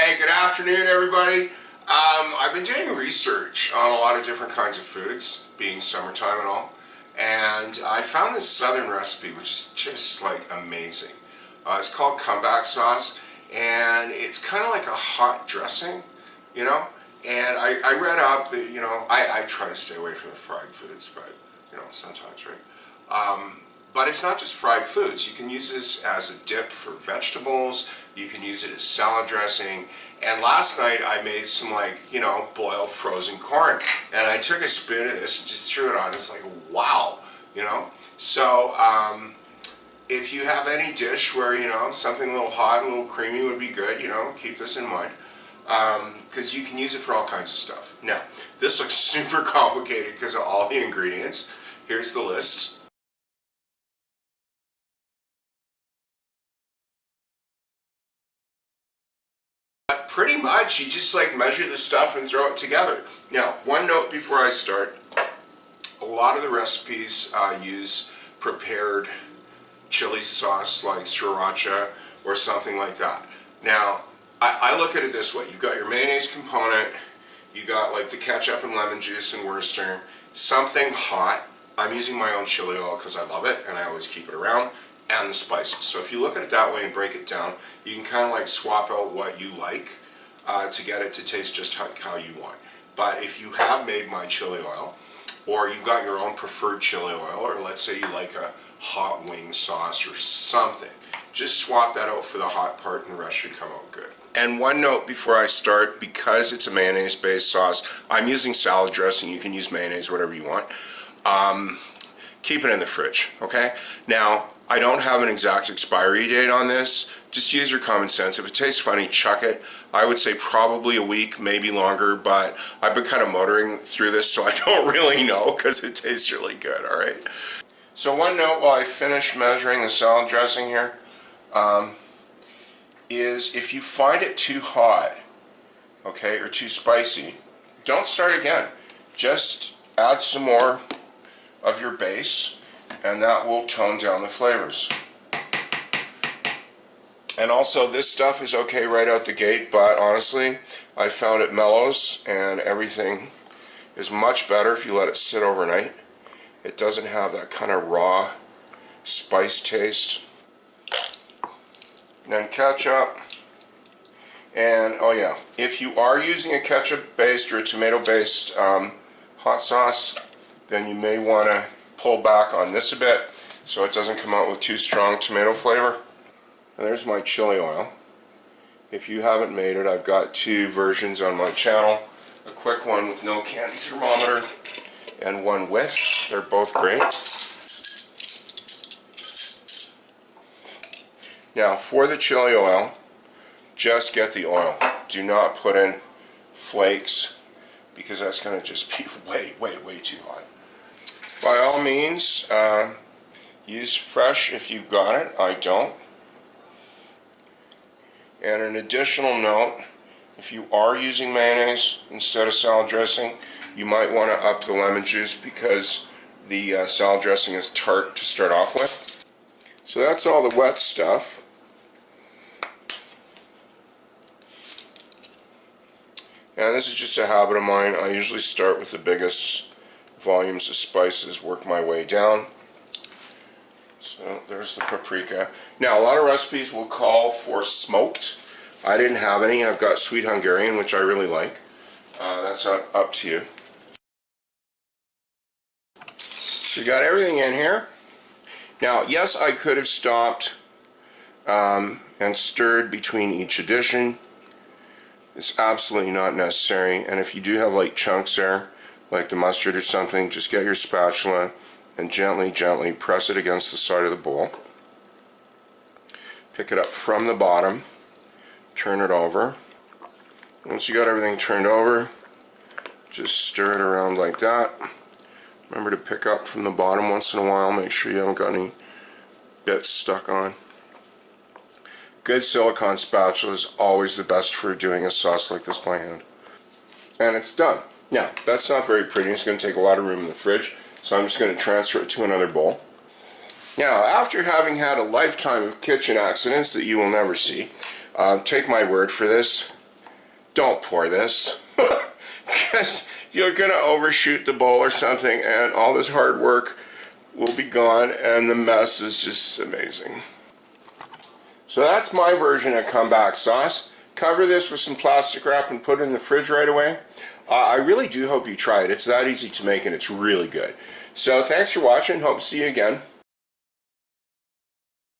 Hey, good afternoon, everybody. I've been doing research on a lot of different kinds of foods, being summertime and all, and I found this southern recipe which is just like amazing. It's called comeback sauce, and it's kind of like a hot dressing, you know. And I read up that, you know, I try to stay away from the fried foods, but, you know, sometimes, right? But it's not just fried foods. You can use this as a dip for vegetables. You can use it as salad dressing. And last night I made some, like, you know, boiled frozen corn. And I took a spoon of this and just threw it on. It's like, wow, you know. So if you have any dish where, you know, something a little hot, a little creamy would be good, you know, keep this in mind. Because you can use it for all kinds of stuff. Now, this looks super complicated because of all the ingredients. Here's the list. Pretty much, you just like measure the stuff and throw it together. Now, one note before I start, a lot of the recipes use prepared chili sauce like sriracha or something like that. Now, I look at it this way. You've got your mayonnaise component, you got like the ketchup and lemon juice and Worcester, something hot. I'm using my own chili oil because I love it and I always keep it around, and the spices. So if you look at it that way and break it down, you can kind of like swap out what you like to get it to taste just how you want. But if you have made my chili oil, or you've got your own preferred chili oil, or let's say you like a hot wing sauce or something, just swap that out for the hot part and the rest should come out good. And one note before I start, because it's a mayonnaise based sauce, I'm using salad dressing. You can use mayonnaise, whatever you want. Keep it in the fridge, okay? Now, I don't have an exact expiry date on this. Just use your common sense. If it tastes funny, chuck it. I would say probably a week, maybe longer, but I've been kind of motoring through this, so I don't really know because it tastes really good, all right? So one note while I finish measuring the salad dressing here is if you find it too hot, okay, or too spicy, don't start again. Just add some more of your base, and that will tone down the flavors. And also, this stuff is okay right out the gate, but honestly, I found it mellows and everything is much better if you let it sit overnight. It doesn't have that kind of raw spice taste. Then ketchup. And oh yeah, if you are using a ketchup based or a tomato based hot sauce, then you may want to pull back on this a bit so it doesn't come out with too strong tomato flavor. And there's my chili oil. If you haven't made it, I've got two versions on my channel. A quick one with no candy thermometer and one with. They're both great. Now for the chili oil, just get the oil. Do not put in flakes because that's going to just be way too hot. By all means, use fresh if you've got it. I don't. And an additional note, if you are using mayonnaise instead of salad dressing, you might want to up the lemon juice because the salad dressing is tart to start off with. So that's all the wet stuff. And this is just a habit of mine. I usually start with the biggest volumes of spices, work my way down. So there's the paprika. Now a lot of recipes will call for smoked. I didn't have any. I've got sweet Hungarian, which I really like. That's up to you. So you got everything in here. Now yes, I could have stopped and stirred between each addition. It's absolutely not necessary, and if you do have like chunks there, like the mustard or something, just get your spatula and gently press it against the side of the bowl. Pick it up from the bottom, turn it over. Once you got everything turned over, just stir it around like that. Remember to pick up from the bottom once in a while, make sure you haven't got any bits stuck on. Good silicone spatula is always the best for doing a sauce like this by hand. And it's done. Now, that's not very pretty. It's going to take a lot of room in the fridge, so I'm just going to transfer it to another bowl. Now, after having had a lifetime of kitchen accidents that you will never see, take my word for this, don't pour this. Because you're going to overshoot the bowl or something, and all this hard work will be gone, and the mess is just amazing. So that's my version of comeback sauce. Cover this with some plastic wrap and put it in the fridge right away. I really do hope you try it. It's that easy to make, and it's really good. So thanks for watching. Hope to see you again.